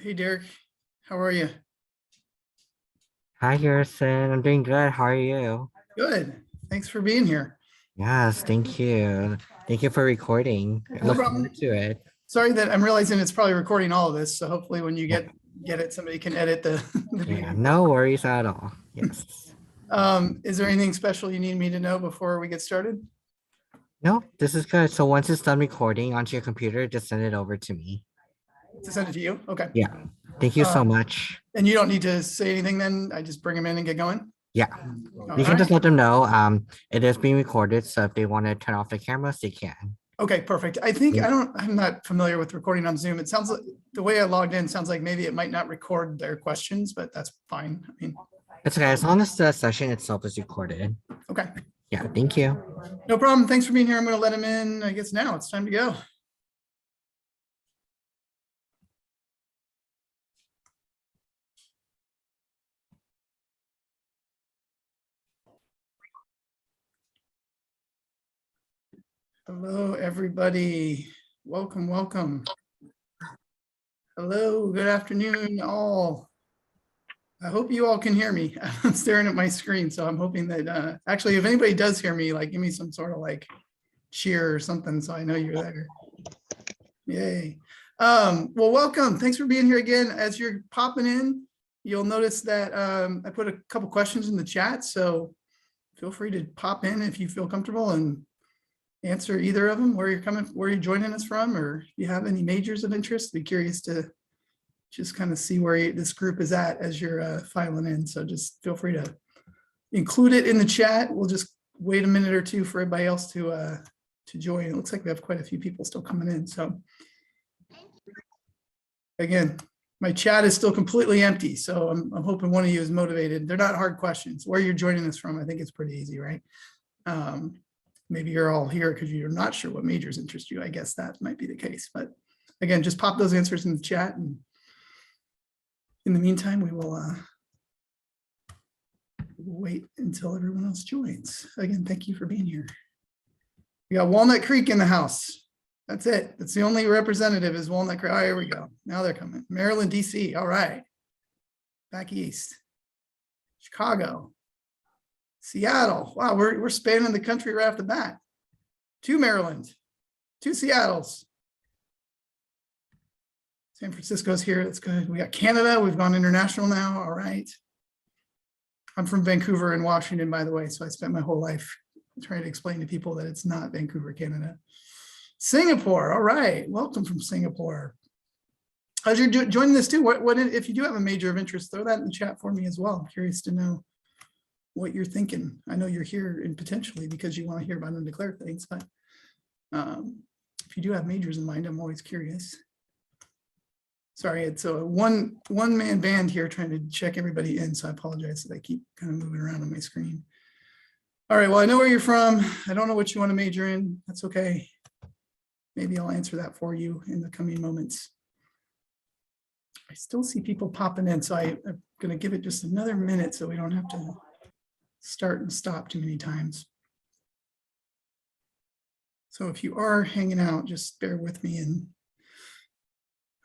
Hey Derek, how are you? Hi, Harrison. I'm doing good. How are you? Good. Thanks for being here. Yes, thank you. Thank you for recording. I No look forward problem. to it. Sorry that I'm realizing it's probably recording all of this, so hopefully when you Yeah, get it, somebody can edit the the yeah, beginning. no worries at all. Yes. Is there anything special you need me to know before we get started? No, this is good. So once it's done recording onto your computer, just send it over to me. To send it to you? Okay. Yeah. Thank you so Uh, much. and you don't need to say anything then. I just bring them in and get going. Yeah. All You can just right. let them know it is being recorded, so if they want to turn off the cameras, they can. Okay, perfect. I think Yeah. I'm not familiar with recording on Zoom. It sounds like the way I logged in sounds like maybe it might not record their questions, but that's fine. I mean, It's okay, as long as the session itself is recorded. okay. Yeah, thank you. No problem. Thanks for being here. I'm going to let him in. I guess now it's time to go. Hello, everybody. Welcome, welcome. Hello, good afternoon, all. I hope you all can hear me. I'm staring at my screen, so I'm hoping that actually, if anybody does hear me, like give me some sort of like cheer or something so I know you're there. Yay. Well, welcome. Thanks for being here again. As you're popping in, you'll notice that I put a couple questions in the chat, so feel free to pop in if you feel comfortable and answer either of them, where you're joining us from, or if you have any majors of interest. Be curious to just kind of see where this group is at as you're filing in. So just feel free to include it in the chat. We'll just wait a minute or two for everybody else to join. It looks like we have quite a few people still coming in. So again, my chat is still completely empty. So I'm hoping one of you is motivated. They're not hard questions. Where you're joining us from, I think it's pretty easy, right? Maybe you're all here because you're not sure what majors interest you. I guess that might be the case. But again, just pop those answers in the chat. And in the meantime, we will wait until everyone else joins. Again, thank you for being here. We got Walnut Creek in the house. That's it. That's the only representative is Walnut Creek. Oh, here we go. Now they're coming. Maryland, DC. All right. Back east. Chicago. Seattle. Wow, we're spanning the country right off the bat. 2 Maryland, 2 Seattles. San Francisco's here. That's good. We got Canada. We've gone international now. All right. I'm from Vancouver in Washington, by the way. So I spent my whole life trying to explain to people that it's not Vancouver, Canada. Singapore. All right. Welcome from Singapore. As you're joining this too, what if you do have a major of interest, throw that in the chat for me as well. I'm curious to know what you're thinking. I know you're here and potentially because you want to hear about undeclared things, but if you do have majors in mind, I'm always curious. Sorry, it's a one-man band here trying to check everybody in, so I apologize that I keep kind of moving around on my screen. All right, well, I know where you're from. I don't know what you want to major in. That's okay. Maybe I'll answer that for you in the coming moments. I still see people popping in, so I'm going to give it just another minute so we don't have to start and stop too many times. So if you are hanging out, just bear with me, and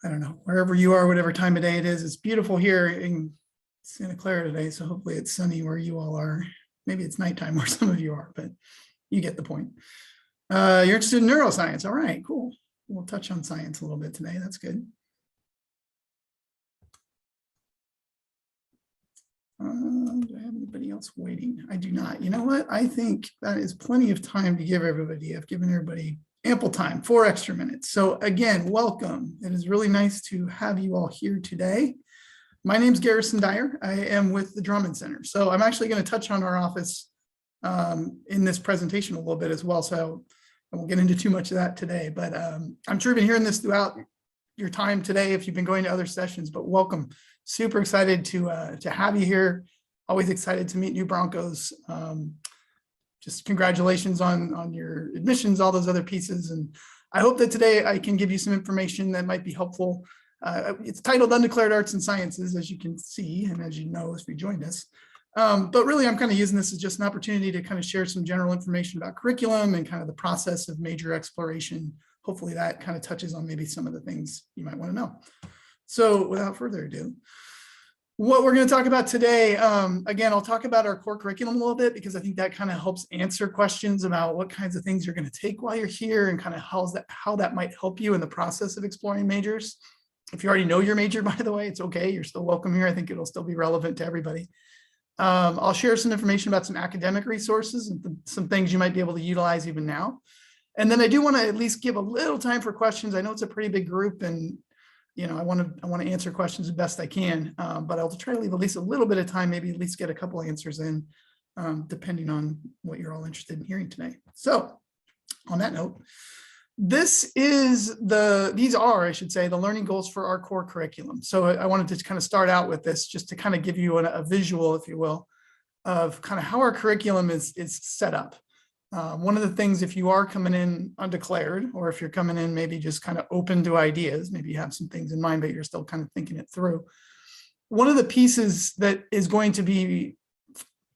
I don't know, wherever you are, whatever time of day it is, it's beautiful here in Santa Clara today. So hopefully it's sunny where you all are. Maybe it's nighttime where some of you are, but you get the point. You're interested in neuroscience. All right, cool. We'll touch on science a little bit today. That's good. Do I have anybody else waiting? I do not. You know what? I think that is plenty of time to give everybody. I've given everybody ample time, 4 extra minutes. So again, welcome. It is really nice to have you all here today. My name's Garrison Dyer. I am with the Drummond Center. So I'm actually going to touch on our office in this presentation a little bit as well. So I won't get into too much of that today, but I'm sure you've been hearing this throughout your time today if you've been going to other sessions, but welcome. Super excited to have you here. Always excited to meet new Broncos. Just congratulations on your admissions, all those other pieces. And I hope that today I can give you some information that might be helpful. It's titled Undeclared Arts and Sciences, as you can see, and as you know, if you joined us. But really, I'm kind of using this as just an opportunity to kind of share some general information about curriculum and kind of the process of major exploration. Hopefully that kind of touches on maybe some of the things you might want to know. So without further ado, what we're going to talk about today, again, I'll talk about our core curriculum a little bit because I think that kind of helps answer questions about what kinds of things you're going to take while you're here and kind of how that might help you in the process of exploring majors. If you already know your major, by the way, it's okay. You're still welcome here. I think it'll still be relevant to everybody. I'll share some information about some academic resources and some things you might be able to utilize even now. And then I do want to at least give a little time for questions. I know it's a pretty big group and I want to answer questions as best I can, but I'll try to leave at least a little bit of time, maybe at least get a couple of answers in, depending on what you're all interested in hearing today. So on that note, these are, I should say, the learning goals for our core curriculum. So I wanted to kind of start out with this just to kind of give you a visual, if you will, of kind of how our curriculum is set up. One of the things, if you are coming in undeclared, or if you're coming in maybe just kind of open to ideas, maybe you have some things in mind, but you're still kind of thinking it through. One of the pieces that is going to be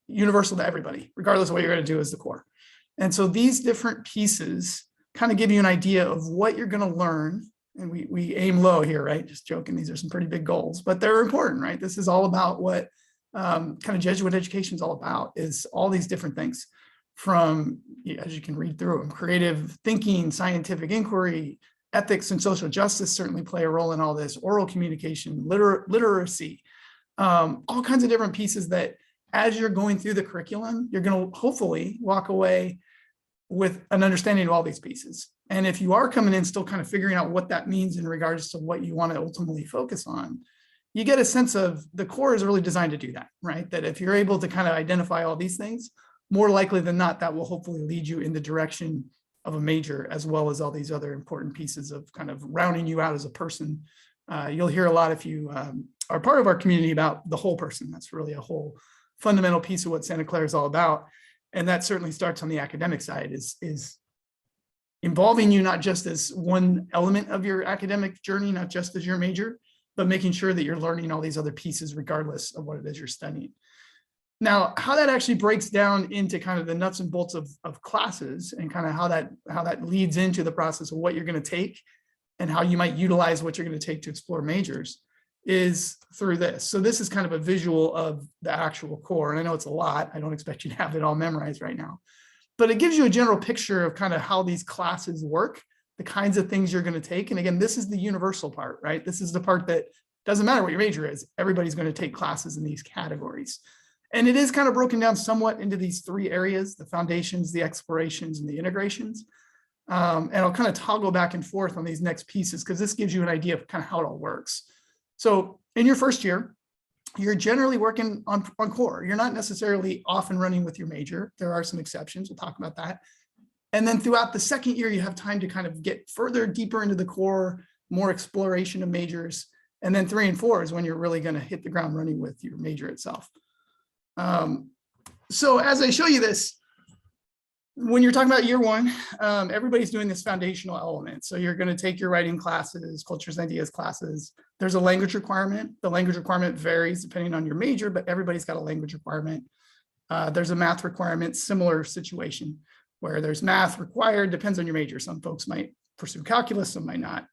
universal to everybody, regardless of what you're going to do, is the core. And so these different pieces kind of give you an idea of what you're going to learn. And we aim low here, right? Just joking. These are some pretty big goals, but they're important, right? This is all about what kind of Jesuit education is all about, is all these different things. From, as you can read through them, creative thinking, scientific inquiry, ethics and social justice certainly play a role in all this, oral communication, literacy, all kinds of different pieces that as you're going through the curriculum, you're going to hopefully walk away with an understanding of all these pieces. And if you are coming in still kind of figuring out what that means in regards to what you want to ultimately focus on, you get a sense of the core is really designed to do that, right? That if you're able to kind of identify all these things, more likely than not, that will hopefully lead you in the direction of a major, as well as all these other important pieces of kind of rounding you out as a person. You'll hear a lot if you are part of our community about the whole person. That's really a whole fundamental piece of what Santa Clara is all about. And that certainly starts on the academic side, is involving you not just as one element of your academic journey, not just as your major, but making sure that you're learning all these other pieces regardless of what it is you're studying. Now, how that actually breaks down into kind of the nuts and bolts of classes and kind of how that leads into the process of what you're going to take and how you might utilize what you're going to take to explore majors is through this. So this is kind of a visual of the actual core. And I know it's a lot. I don't expect you to have it all memorized right now, but it gives you a general picture of kind of how these classes work, the kinds of things you're going to take. And again, this is the universal part, right? This is the part that doesn't matter what your major is. Everybody's going to take classes in these categories. And it is kind of broken down somewhat into these three areas: the foundations, the explorations, and the integrations. And I'll kind of toggle back and forth on these next pieces because this gives you an idea of kind of how it all works. So in your first year, you're generally working on core. You're not necessarily off and running with your major. There are some exceptions. We'll talk about that. And then throughout the second year, you have time to kind of get further, deeper into the core, more exploration of majors. And then 3 and 4 is when you're really going to hit the ground running with your major itself. So as I show you this, when you're talking about year one, everybody's doing this foundational element. So you're going to take your writing classes, cultures and ideas classes. There's a language requirement. The language requirement varies depending on your major, but everybody's got a language requirement. There's a math requirement, similar situation where there's math required, depends on your major. Some folks might pursue calculus, some might not.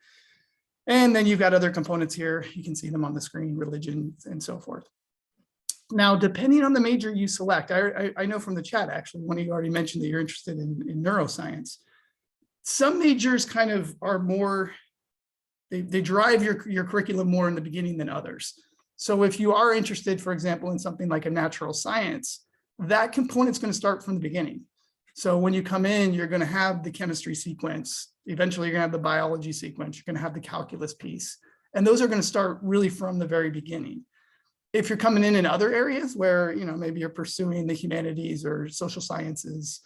And then you've got other components here. You can see them on the screen, religion and so forth. Now, depending on the major you select, I know from the chat, actually, one of you already mentioned that you're interested in neuroscience. Some majors kind of are more, they drive your curriculum more in the beginning than others. So if you are interested, for example, in something like a natural science, that component's going to start from the beginning. So when you come in, you're going to have the chemistry sequence. Eventually, you're going to have the biology sequence. You're going to have the calculus piece. And those are going to start really from the very beginning. If you're coming in other areas where, maybe you're pursuing the humanities or social sciences,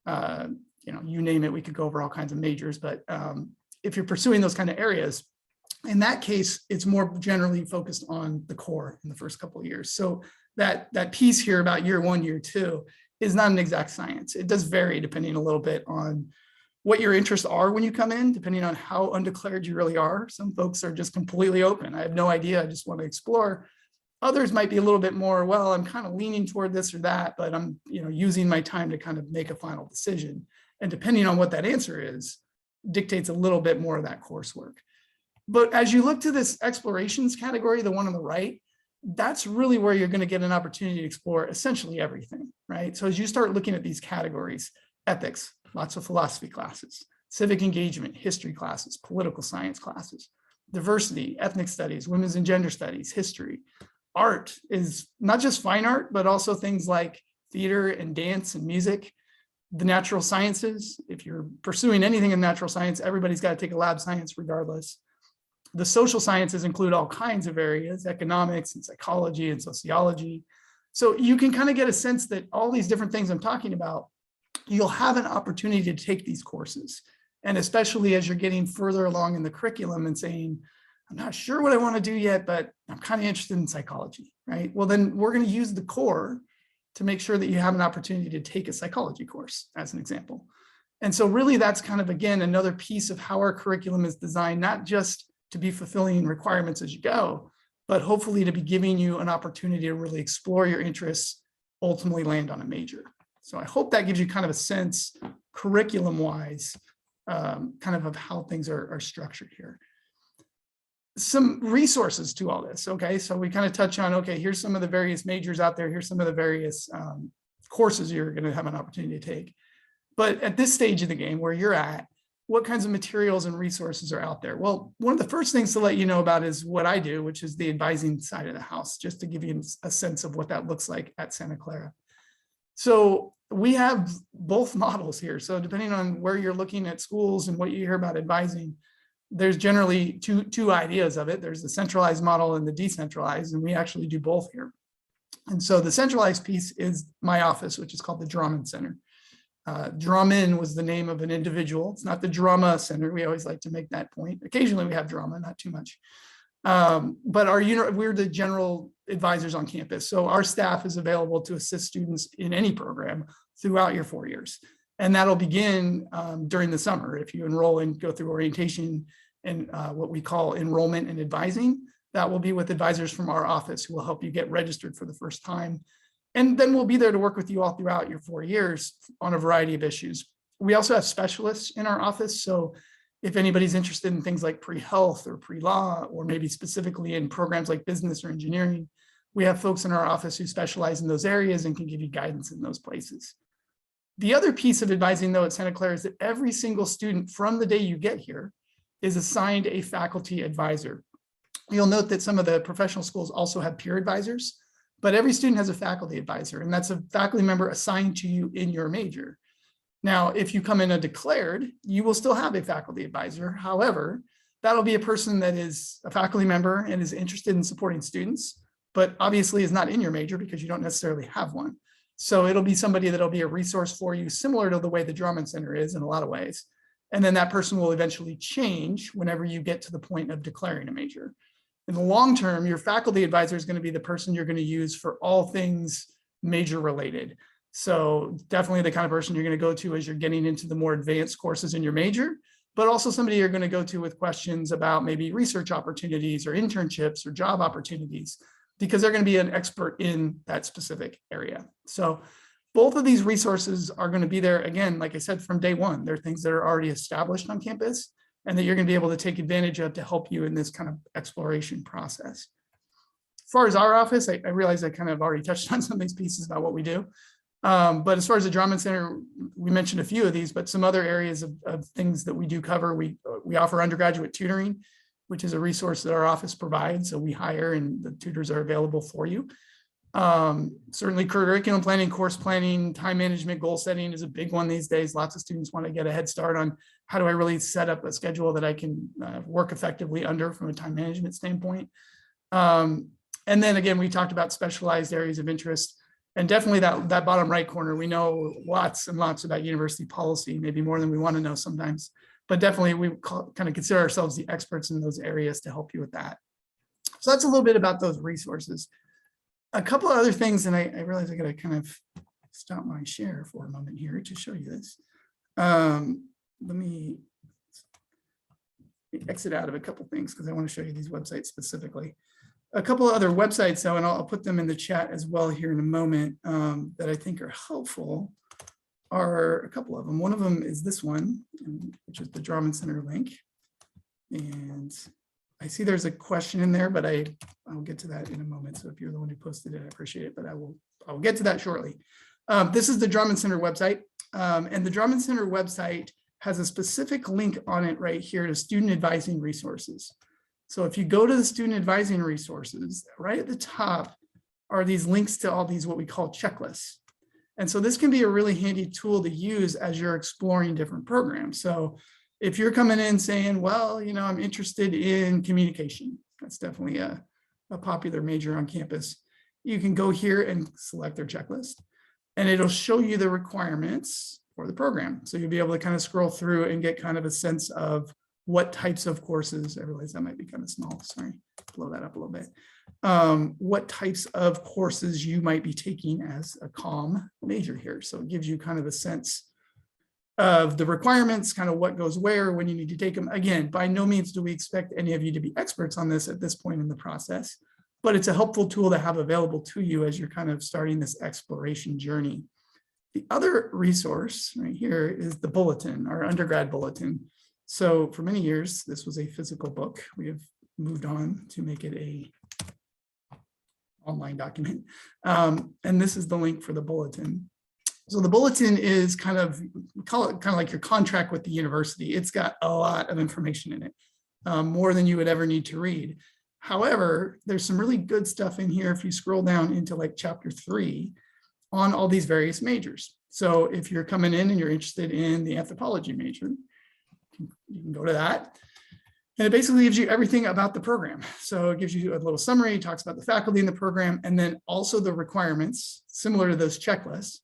you name it, we could go over all kinds of majors, but if you're pursuing those kind of areas, in that case, it's more generally focused on the core in the first couple of years. So that piece here about year 1, year 2 is not an exact science. It does vary depending a little bit on what your interests are when you come in, depending on how undeclared you really are. Some folks are just completely open. I have no idea. I just want to explore. Others might be a little bit more, well, I'm kind of leaning toward this or that, but I'm using my time to kind of make a final decision. And depending on what that answer is, dictates a little bit more of that coursework. But as you look to this explorations category, the one on the right, that's really where you're going to get an opportunity to explore essentially everything, right? So as you start looking at these categories, ethics, lots of philosophy classes, civic engagement, history classes, political science classes, diversity, ethnic studies, women's and gender studies, history. Art is not just fine art, but also things like theater and dance and music. The natural sciences, if you're pursuing anything in natural science, everybody's got to take a lab science regardless. The social sciences include all kinds of areas, economics and psychology and sociology. So you can kind of get a sense that all these different things I'm talking about, you'll have an opportunity to take these courses. And especially as you're getting further along in the curriculum and saying, I'm not sure what I want to do yet, but I'm kind of interested in psychology, right? Well, then we're going to use the core to make sure that you have an opportunity to take a psychology course, as an example. And so really that's kind of, again, another piece of how our curriculum is designed, not just to be fulfilling requirements as you go, but hopefully to be giving you an opportunity to really explore your interests, ultimately land on a major. So I hope that gives you kind of a sense, curriculum-wise, kind of how things are structured here. Some resources to all this, okay? So we kind of touch on, okay, here's some of the various majors out there, here's some of the various courses you're gonna have an opportunity to take. But at this stage of the game where you're at, what kinds of materials and resources are out there? Well, one of the first things to let you know about is what I do, which is the advising side of the house, just to give you a sense of what that looks like at Santa Clara. So we have both models here. So depending on where you're looking at schools and what you hear about advising, there's generally two ideas of it. There's the centralized model and the decentralized, and we actually do both here. And so the centralized piece is my office, which is called the Drummond Center. Drummond was the name of an individual. It's not the drama center. We always like to make that point. Occasionally we have drama, not too much. But we're the general advisors on campus. So our staff is available to assist students in any program throughout your 4 years. And that'll begin during the summer. If you enroll and go through orientation and what we call enrollment and advising, that will be with advisors from our office who will help you get registered for the first time. And then we'll be there to work with you all throughout your 4 years on a variety of issues. We also have specialists in our office. So if anybody's interested in things like pre-health or pre-law, or maybe specifically in programs like business or engineering, we have folks in our office who specialize in those areas and can give you guidance in those places. The other piece of advising, though, at Santa Clara is that every single student from the day you get here is assigned a faculty advisor. You'll note that some of the professional schools also have peer advisors, but every student has a faculty advisor, and that's a faculty member assigned to you in your major. Now, if you come in undeclared, you will still have a faculty advisor. However, that'll be a person that is a faculty member and is interested in supporting students, but obviously is not in your major because you don't necessarily have one. So it'll be somebody that'll be a resource for you, similar to the way the Drummond Center is in a lot of ways. And then that person will eventually change whenever you get to the point of declaring a major. In the long term, your faculty advisor is going to be the person you're going to use for all things major related. So definitely the kind of person you're going to go to as you're getting into the more advanced courses in your major, but also somebody you're going to go to with questions about maybe research opportunities or internships or job opportunities, because they're going to be an expert in that specific area. So both of these resources are going to be there, again, like I said, from day one. They're things that are already established on campus and that you're going to be able to take advantage of to help you in this kind of exploration process. As far as our office, I realize I kind of already touched on some of these pieces about what we do. But as far as the Drummond Center, we mentioned a few of these, but some other areas of things that we do cover, we offer undergraduate tutoring, which is a resource that our office provides. So we hire and the tutors are available for you. Certainly curriculum planning, course planning, time management, goal setting is a big one these days. Lots of students want to get a head start on how do I really set up a schedule that I can work effectively under from a time management standpoint. And then again, we talked about specialized areas of interest, and definitely that bottom right corner, we know lots and lots about university policy, maybe more than we want to know sometimes, but definitely we kind of consider ourselves the experts in those areas to help you with that. So that's a little bit about those resources. A couple of other things, and I realize I got to kind of stop my share for a moment here to show you this. Let me exit out of a couple things because I want to show you these websites specifically. A couple of other websites, though, and I'll put them in the chat as well here in a moment, that I think are helpful, are a couple of them. One of them is this one, which is the Drummond Center link. And I see there's a question in there, but I'll get to that in a moment. So if you're the one who posted it, I appreciate it, but I'll get to that shortly. This is the Drummond Center website. And the Drummond Center website has a specific link on it right here to student advising resources. So if you go to the student advising resources, right at the top are these links to all these what we call checklists. And so this can be a really handy tool to use as you're exploring different programs. So if you're coming in saying, well, you know, I'm interested in communication, that's definitely a popular major on campus. You can go here and select their checklist, and it'll show you the requirements for the program. So you'll be able to kind of scroll through and get kind of a sense of what types of courses, I realize that might be kind of small, sorry, blow that up a little bit. What types of courses you might be taking as a comm major here. So it gives you kind of a sense of the requirements, kind of what goes where, when you need to take them. Again, by no means do we expect any of you to be experts on this at this point in the process, but it's a helpful tool to have available to you as you're kind of starting this exploration journey. The other resource right here is the bulletin, our undergrad bulletin. So for many years, this was a physical book. We have moved on to make it a online document. And this is the link for the bulletin. So the bulletin is kind of, we call it kind of like your contract with the university. It's got a lot of information in it, more than you would ever need to read. However, there's some really good stuff in here if you scroll down into like chapter 3 on all these various majors. So if you're coming in and you're interested in the anthropology major, you can go to that. And it basically gives you everything about the program. So it gives you a little summary, talks about the faculty in the program, and then also the requirements, similar to those checklists.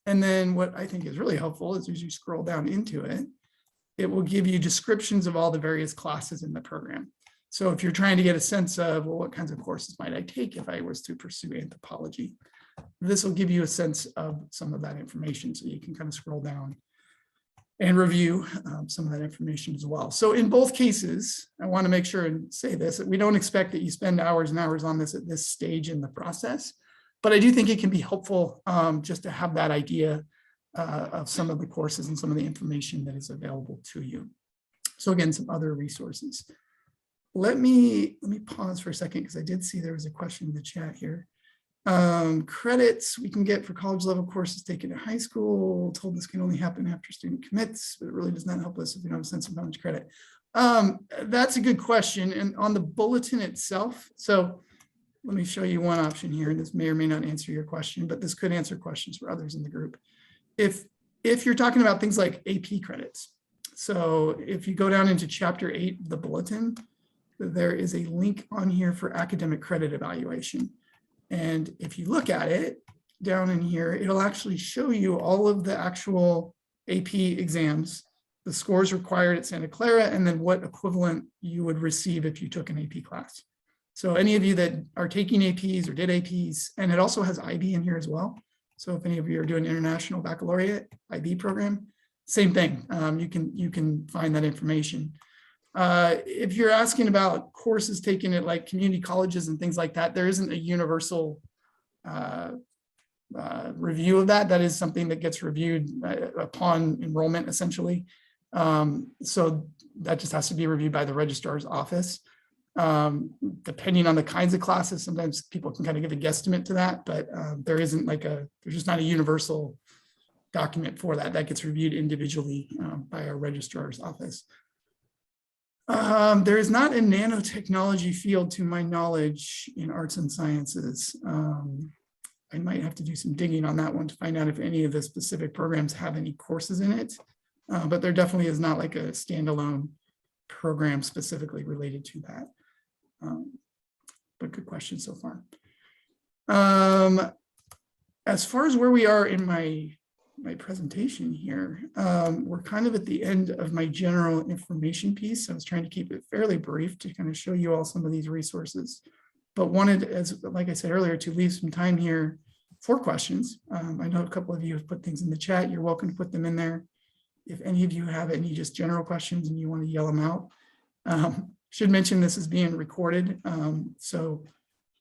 And then what I think is really helpful is as you scroll down into it, it will give you descriptions of all the various classes in the program. So if you're trying to get a sense of, well, what kinds of courses might I take if I was to pursue anthropology, this will give you a sense of some of that information. So you can kind of scroll down and review some of that information as well. So in both cases, I want to make sure and say this, that we don't expect that you spend hours and hours on this at this stage in the process, but I do think it can be helpful just to have that idea of some of the courses and some of the information that is available to you. So again, some other resources. Let me pause for a second because I did see there was a question in the chat here. Credits we can get for college level courses taken in high school. Told this can only happen after student commits, but it really does not help us if we don't have a sense of how much credit. That's a good question. And on the bulletin itself, so let me show you one option here. This may or may not answer your question, but this could answer questions for others in the group. If you're talking about things like AP credits, so if you go down into chapter 8 of the bulletin, there is a link on here for academic credit evaluation. And if you look at it down in here, it'll actually show you all of the actual AP exams, the scores required at Santa Clara, and then what equivalent you would receive if you took an AP class. So any of you that are taking APs or did APs, and it also has IB in here as well. So if any of you are doing international baccalaureate IB program, same thing. You can find that information. If you're asking about courses taken at like community colleges and things like that, there isn't a universal review of that. That is something that gets reviewed upon enrollment, essentially. So that just has to be reviewed by the registrar's office. Depending on the kinds of classes, sometimes people can kind of give a guesstimate to that, but there isn't like there's just not a universal document for that. That gets reviewed individually by our registrar's office. There is not a nanotechnology field, to my knowledge, in arts and sciences. I might have to do some digging on that one to find out if any of the specific programs have any courses in it, but there definitely is not like a standalone program specifically related to that. But good question so far. As far as where we are in my presentation here, we're kind of at the end of my general information piece. I was trying to keep it fairly brief to kind of show you all some of these resources, but wanted, like I said earlier, to leave some time here for questions. I know a couple of you have put things in the chat. You're welcome to put them in there. If any of you have any just general questions and you want to yell them out. Should mention this is being recorded. So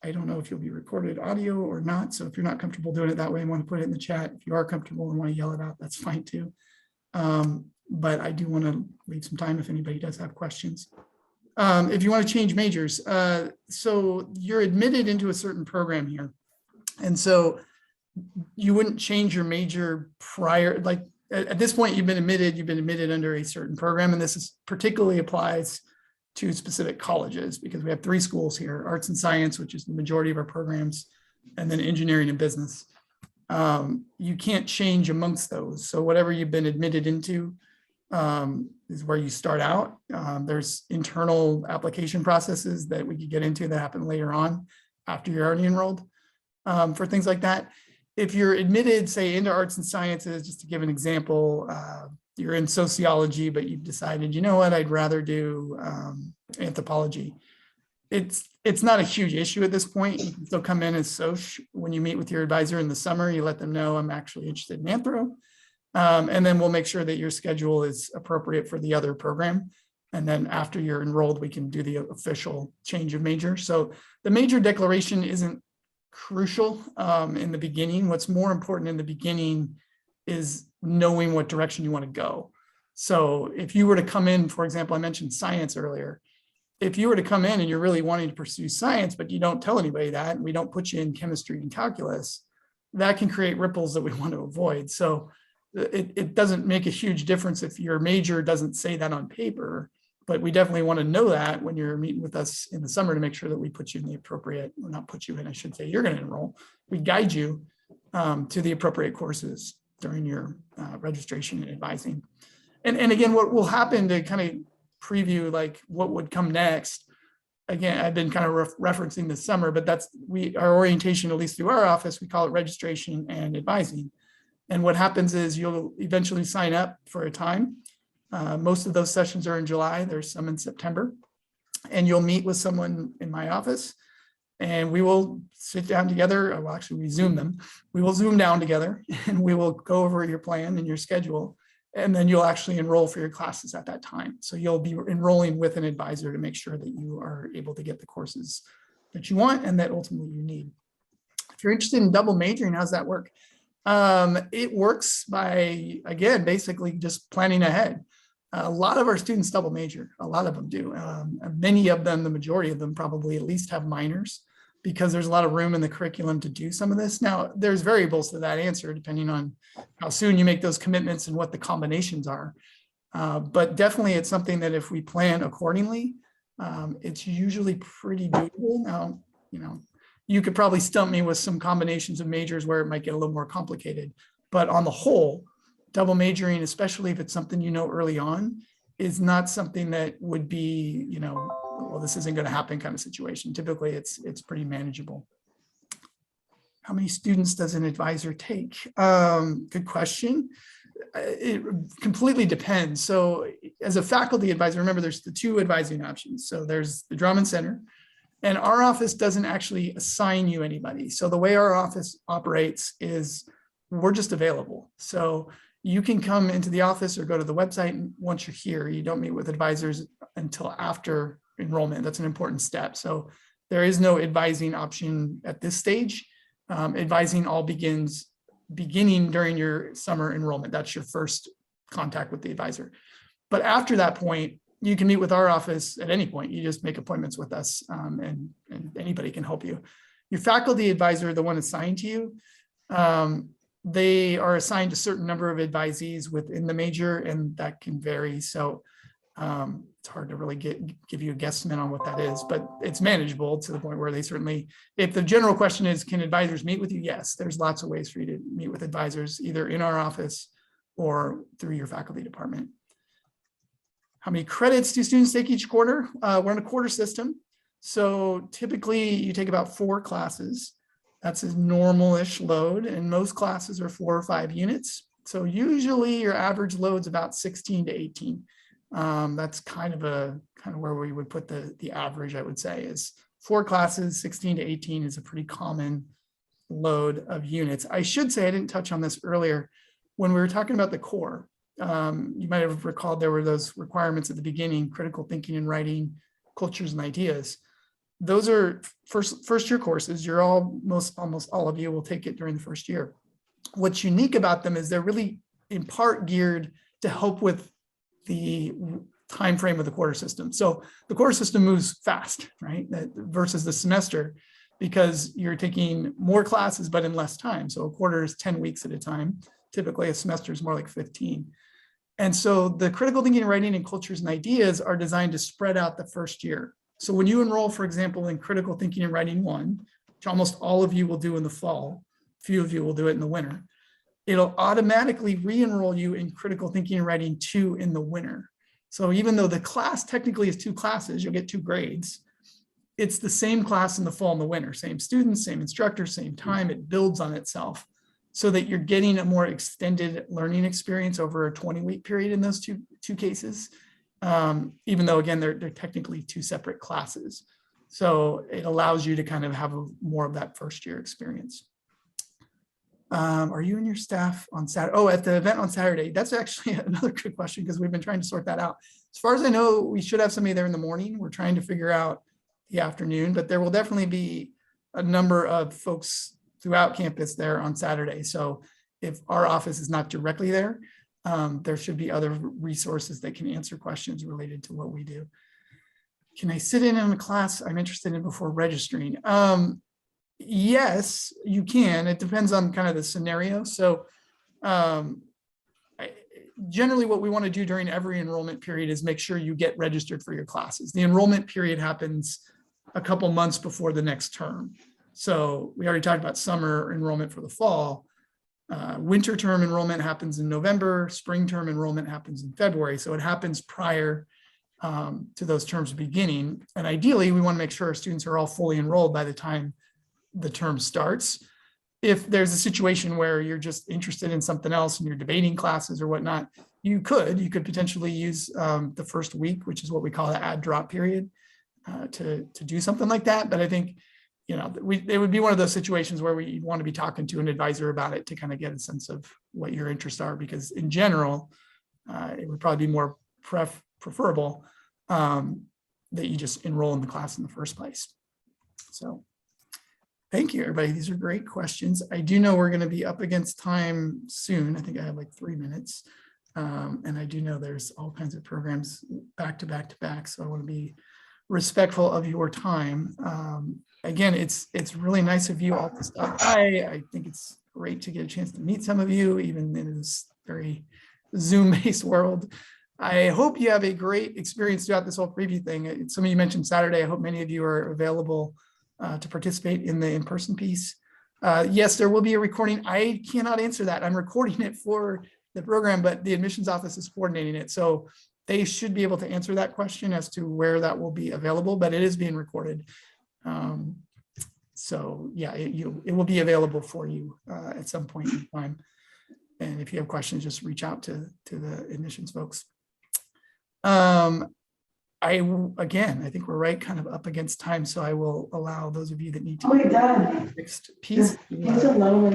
I don't know if you'll be recorded audio or not. So if you're not comfortable doing it that way and want to put it in the chat, if you are comfortable and want to yell it out, that's fine too. But I do want to leave some time if anybody does have questions. If you want to change majors, so you're admitted into a certain program here. And so you wouldn't change your major prior, like at this point, you've been admitted under a certain program. And this is particularly applies to specific colleges because we have 3 schools here, arts and science, which is the majority of our programs, and then engineering and business. You can't change amongst those. So whatever you've been admitted into is where you start out. There's internal application processes that we could get into that happen later on after you're already enrolled for things like that. If you're admitted, say, into arts and sciences, just to give an example, you're in sociology, but you've decided, you know what, I'd rather do anthropology. It's not a huge issue at this point. You can still come in as soc. When you meet with your advisor in the summer, you let them know I'm actually interested in anthro. And then we'll make sure that your schedule is appropriate for the other program. And then after you're enrolled, we can do the official change of major. So the major declaration isn't crucial in the beginning. What's more important in the beginning is knowing what direction you want to go. So if you were to come in, for example, I mentioned science earlier. If you were to come in and you're really wanting to pursue science, but you don't tell anybody that, and we don't put you in chemistry and calculus, that can create ripples that we want to avoid. So it doesn't make a huge difference if your major doesn't say that on paper, but we definitely want to know that when you're meeting with us in the summer to make sure that we put you in the appropriate, or not put you in, I should say, you're going to enroll. We guide you to the appropriate courses during your registration and advising. And again, what will happen to kind of preview like what would come next. Again, I've been kind of referencing this summer, but that's our orientation, at least through our office, we call it registration and advising. And what happens is you'll eventually sign up for a time. Most of those sessions are in July. There's some in September. And you'll meet with someone in my office and we will sit down together. Well, actually, we Zoom them. We will Zoom down together and we will go over your plan and your schedule. And then you'll actually enroll for your classes at that time. So you'll be enrolling with an advisor to make sure that you are able to get the courses that you want and that ultimately you need. If you're interested in double majoring, how's that work? It works by, again, basically just planning ahead. A lot of our students double major, a lot of them do. Many of them, the majority of them probably at least have minors because there's a lot of room in the curriculum to do some of this. Now, there's variables to that answer depending on how soon you make those commitments and what the combinations are. But definitely it's something that if we plan accordingly, it's usually pretty doable. Now, you could probably stump me with some combinations of majors where it might get a little more complicated, but on the whole, double majoring, especially if it's something early on, is not something that would be, well, this isn't going to happen kind of situation. Typically, it's pretty manageable. How many students does an advisor take? Good question. It completely depends. So as a faculty advisor, remember there's the 2 advising options. So there's the Drummond Center, and our office doesn't actually assign you anybody. So the way our office operates is we're just available. So you can come into the office or go to the website, and once you're here, you don't meet with advisors until after enrollment. That's an important step. So there is no advising option at this stage. Advising all beginning during your summer enrollment. That's your first contact with the advisor. But after that point, you can meet with our office at any point. You just make appointments with us and anybody can help you. Your faculty advisor, the one assigned to you, they are assigned a certain number of advisees within the major, and that can vary. So it's hard to really give you a guesstimate on what that is, but it's manageable to the point where they certainly, if the general question is, can advisors meet with you? Yes, there's lots of ways for you to meet with advisors, either in our office or through your faculty department. How many credits do students take each quarter? We're in a quarter system. So typically you take about 4 classes. That's a normal-ish load, and most classes are 4 or 5 units. So usually your average load's about 16 to 18. That's kind of where we would put the average, I would say, is 4 classes, 16 to 18 is a pretty common load of units. I should say, I didn't touch on this earlier. When we were talking about the core, you might have recalled there were those requirements at the beginning: critical thinking and writing, cultures and ideas. Those are first year courses. You're almost all of you will take it during the first year. What's unique about them is they're really in part geared to help with the time frame of the quarter system. So the quarter system moves fast, right? Versus the semester, because you're taking more classes, but in less time. So a quarter is 10 weeks at a time. Typically a semester is more like 15. And so the critical thinking, writing, and cultures and ideas are designed to spread out the first year. So when you enroll, for example, in critical thinking and writing 1, which almost all of you will do in the fall, few of you will do it in the winter, it'll automatically re-enroll you in critical thinking and writing 2 in the winter. So even though the class technically is 2 classes, you'll get 2 grades. It's the same class in the fall and the winter, same students, same instructor, same time. It builds on itself so that you're getting a more extended learning experience over a 20-week period in those two cases. Even though, again, they're technically 2 separate classes. So it allows you to kind of have more of that first year experience. Are you and your staff on Saturday? Oh, at the event on Saturday. That's actually another good question, because we've been trying to sort that out. As far as I know, we should have somebody there in the morning. We're trying to figure out the afternoon, but there will definitely be a number of folks throughout campus there on Saturday. So if our office is not directly there, there should be other resources that can answer questions related to what we do. Can I sit in on a class I'm interested in before registering? Yes, you can. It depends on kind of the scenario. So generally what we want to do during every enrollment period is make sure you get registered for your classes. The enrollment period happens a couple months before the next term. So we already talked about summer enrollment for the fall. Winter term enrollment happens in November. Spring term enrollment happens in February. So it happens prior to those terms beginning. And ideally, we want to make sure our students are all fully enrolled by the time the term starts. If there's a situation where you're just interested in something else and you're debating classes or whatnot, you could potentially use the first week, which is what we call the add drop period, to do something like that. But I think, you know, it would be one of those situations where we want to be talking to an advisor about it to kind of get a sense of what your interests are, because in general, it would probably be more preferable that you just enroll in the class in the first place. So thank you, everybody. These are great questions. I do know we're going to be up against time soon. I think I have like 3 minutes. And I do know there's all kinds of programs back to back to back. So I want to be respectful of your time. Again, it's really nice of you all to stop by. I think it's great to get a chance to meet some of you, even in this very Zoom-based world. I hope you have a great experience throughout this whole preview thing. Some of you mentioned Saturday. I hope many of you are available to participate in the in-person piece. Yes, there will be a recording. I cannot answer that. I'm recording it for the program, but the admissions office is coordinating it. So they should be able to answer that question as to where that will be available, but it is being recorded. So yeah, it will be available for you at some point in time. And if you have questions, just reach out to the admissions folks. Again, I think we're right kind of up against time, so I will allow those of you that need to next piece. I'll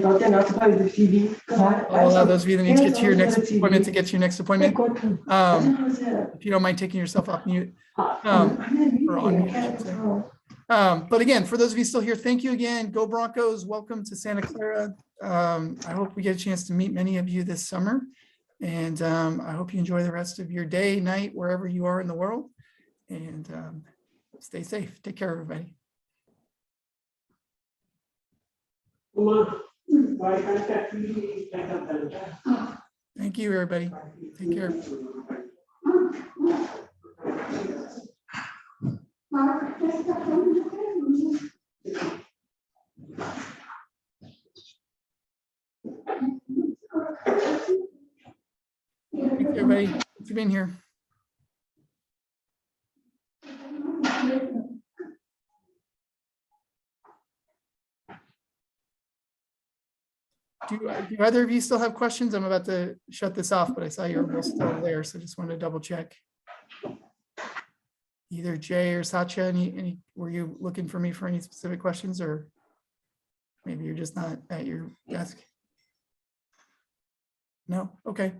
allow those of you that need to get to your next appointment to get to your next appointment. If you don't mind taking yourself off mute, or on mute, I should say. But again, for those of you still here, thank you again. Go Broncos. Welcome to Santa Clara. I hope we get a chance to meet many of you this summer. And I hope you enjoy the rest of your day, night, wherever you are in the world. And stay safe. Take care, everybody. Thank you, everybody. Take care. Thank you, everybody. Thanks for being here. Do either of you still have questions? I'm about to shut this off, but I saw you were both still there, so just wanted to double check. Either Jay or Satya, any were you looking for me for any specific questions, or maybe you're just not at your desk? No? Okay.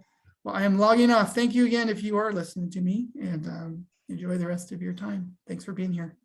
Well, I am logging off. Thank you again if you are listening to me, and enjoy the rest of your time. Thanks for being here.